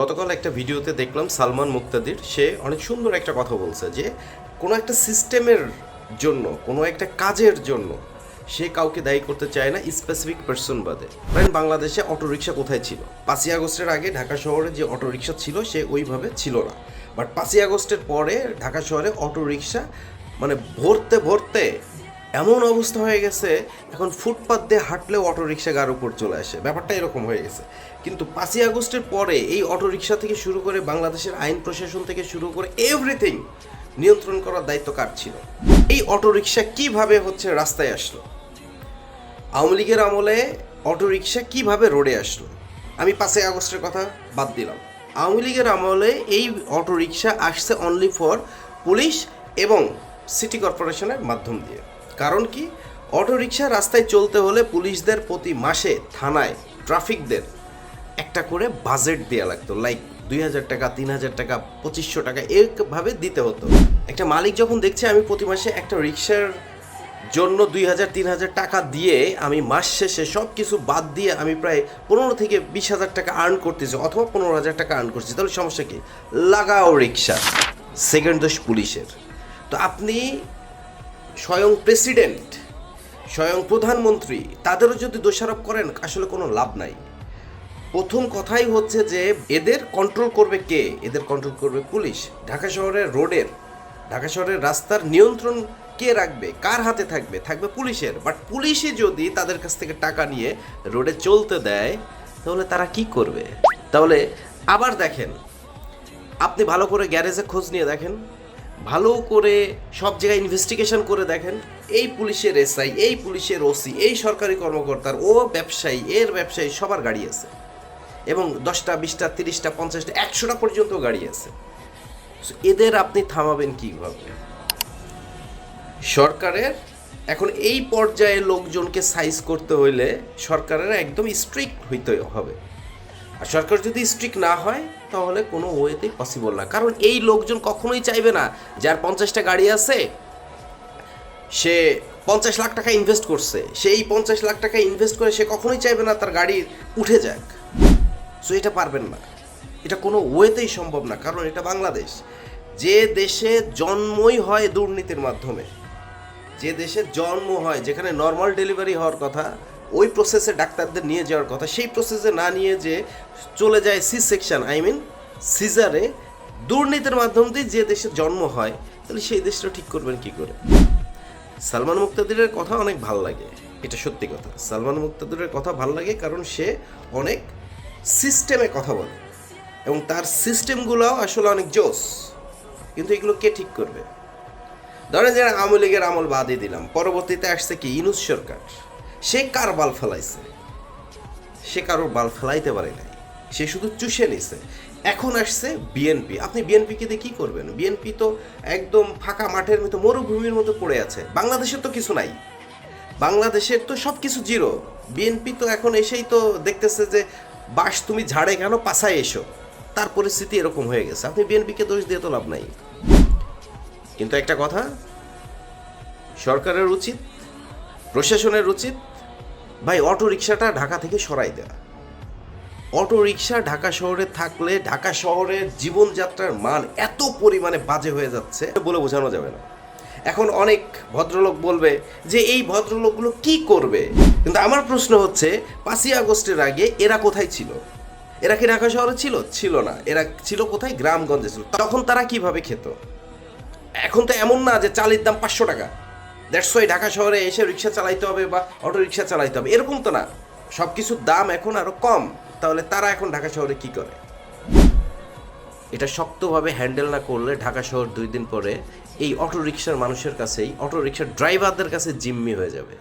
গতকাল একটা ভিডিওতে দেখলাম সালমান মুক্তাদির সে অনেক সুন্দর একটা কথা বলছে যে কোনো একটা সিস্টেমের জন্য কোনো একটা কাজের জন্য সে কাউকে দায়ী করতে চায় না স্পেসিফিক পার্সন বাদে। কারণ বাংলাদেশে অটোরিকশা কোথায় ছিল? 5ই আগস্টের আগে ঢাকা শহরে যে অটোরিকশা ছিল সে ওইভাবে ছিল না, বাট 5ই আগস্টের পরে ঢাকা শহরে অটোরিকশা মানে ভরতে ভরতে এমন অবস্থা হয়ে গেছে এখন ফুটপাথ দিয়ে হাঁটলেও অটোরিকশা গার উপর চলে আসে, ব্যাপারটা এরকম হয়ে গেছে। কিন্তু 5ই আগস্টের পরে এই অটোরিকশা থেকে শুরু করে বাংলাদেশের আইন প্রশাসন থেকে শুরু করে এভরিথিং নিয়ন্ত্রণ করার দায়িত্ব কার ছিল? এই অটোরিকশা কিভাবে রাস্তায় আসলো? আওয়ামী লীগের আমলে অটোরিকশা কিভাবে রোডে আসলো? আমি 5ই আগস্টের কথা বাদ দিলাম। আওয়ামী লীগের আমলে এই অটোরিকশা আসছে অনলি ফর পুলিশ এবং সিটি কর্পোরেশনের মাধ্যম দিয়ে। কারণ কি, অটোরিকশা রাস্তায় চলতে হলে পুলিশদের প্রতি মাসে থানায় ট্রাফিকদের একটা করে বাজেট দেওয়া লাগতো, লাইক 2000 টাকা, 3000 টাকা, 2500 টাকা এইভাবে দিতে হতো। একটা মালিক যখন দেখছে আমি প্রতি মাসে একটা রিক্সার জন্য 2000-3000 টাকা দিয়ে আমি মাস শেষে সব কিছু বাদ দিয়ে আমি প্রায় 15 থেকে 20,000 টাকা আর্ন করতেছি অথবা 15,000 টাকা আর্ন করছি, তাহলে সমস্যা কি? লাগাও রিক্সা, সেকেন্ড দোষ পুলিশের। তো আপনি স্বয়ং প্রেসিডেন্ট, স্বয়ং প্রধানমন্ত্রী তাদেরও যদি দোষারোপ করেন আসলে কোনো লাভ নাই। প্রথম কথাই হচ্ছে যে এদের কন্ট্রোল করবে কে? এদের কন্ট্রোল করবে পুলিশ। ঢাকা শহরের রোডের, ঢাকা শহরের রাস্তার নিয়ন্ত্রণ কে রাখবে? কার হাতে থাকবে? থাকবে পুলিশের। বাট পুলিশই যদি তাদের কাছ থেকে টাকা নিয়ে রোডে চলতে দেয় তাহলে তারা কি করবে? তাহলে আবার দেখেন, আপনি ভালো করে গ্যারেজে খোঁজ নিয়ে দেখেন, ভালো করে সব জায়গায় ইনভেস্টিগেশন করে দেখেন, এই পুলিশের এসআই, এই পুলিশের ওসি, এই সরকারি কর্মকর্তার, ও ব্যবসায়ী, এর ব্যবসায়ী সবার গাড়ি আছে এবং 10টা, 20টা, 30টা, 50টা, 100টা পর্যন্ত গাড়ি আছে। এদের আপনি থামাবেন কীভাবে? সরকারের এখন এই পর্যায়ে লোকজনকে সাইজ করতে হইলে সরকারের একদম স্ট্রিক্ট হইতে হবে। আর সরকার যদি স্ট্রিক্ট না হয় তাহলে কোনো ওয়েতেই পসিবল না। কারণ এই লোকজন কখনোই চাইবে না যার 50টা গাড়ি আছে সে 50 লাখ টাকা ইনভেস্ট করছে, সেই 50 লাখ টাকা ইনভেস্ট করে সে কখনোই চাইবে না তার গাড়ি উঠে যাক। সো এটা পারবেন না, এটা কোনো ওয়েতেই সম্ভব না। কারণ এটা বাংলাদেশ, যে দেশে জন্মই হয় দুর্নীতির মাধ্যমে, যে দেশে জন্ম হয়, যেখানে নর্মাল ডেলিভারি হওয়ার কথা, ওই প্রসেসে ডাক্তারদের নিয়ে যাওয়ার কথা, সেই প্রসেসে না নিয়ে যে চলে যায় সি সেকশন, আই মিন সিজারে, দুর্নীতির মাধ্যম দিয়ে যে দেশে জন্ম হয়, তাহলে সেই দেশটা ঠিক করবেন কি করে? সালমান মুক্তাদিরের কথা অনেক ভাল লাগে, এটা সত্যি কথা। সালমান মুক্তাদিরের কথা ভাল লাগে কারণ সে অনেক সিস্টেমে কথা বলে এবং তার সিস্টেমগুলোও আসলে অনেক জোস। কিন্তু এগুলো কে ঠিক করবে? ধরেন যে আওয়ামী লীগের আমল বাদই দিলাম, পরবর্তীতে আসছে কি ইউনূস সরকার, সে কার বাল ফেলাইছে? সে কারোর বাল ফেলাইতে পারে নাই, সে শুধু চুষে নিছে। এখন আসছে বিএনপি, আপনি বিএনপিকে দিয়ে কী করবেন? বিএনপি তো একদম ফাঁকা মাঠের মতো, মরুভূমির মতো পড়ে আছে। বাংলাদেশের তো কিছু নাই, বাংলাদেশের তো সব কিছু জিরো। বিএনপি তো এখন এসেই তো দেখতেছে যে বাস তুমি ঝাড়ে কেন, পাছায় এসো, তার পরিস্থিতি এরকম হয়ে গেছে। আপনি বিএনপিকে দোষ দিয়ে তো লাভ নাই। কিন্তু একটা কথা, সরকারের উচিত, প্রশাসনের উচিত, ভাই অটো রিক্সাটা ঢাকা থেকে সরাই দেওয়া। অটো রিক্সা ঢাকা শহরে থাকলে ঢাকা শহরের জীবনযাত্রার মান এত পরিমাণে বাজে হয়ে যাচ্ছে বলে বোঝানো যাবে না। এখন অনেক ভদ্রলোক বলবে যে এই ভদ্রলোকগুলো কি করবে, কিন্তু আমার প্রশ্ন হচ্ছে 5ই আগস্টের আগে এরা কোথায় ছিল? এরা কি ঢাকা শহরে ছিল? ছিল না। এরা ছিল কোথায়? গ্রামগঞ্জে ছিল। তখন তারা কিভাবে খেত? এখন তো এমন না যে চালের দাম 500 টাকা, দ্যাটস ওয়াই ঢাকা শহরে এসে রিক্সা চালাইতে হবে বা অটো রিক্সা চালাইতে হবে, এরকম তো না। সব কিছুর দাম এখন আরও কম। তাহলে তারা এখন ঢাকা শহরে কি করে? এটা শক্তভাবে হ্যান্ডেল না করলে ঢাকা শহর 2 দিন পরে এই অটো রিক্সার মানুষের কাছেই, অটো রিক্সার ড্রাইভারদের কাছে জিম্মি হয়ে যাবে।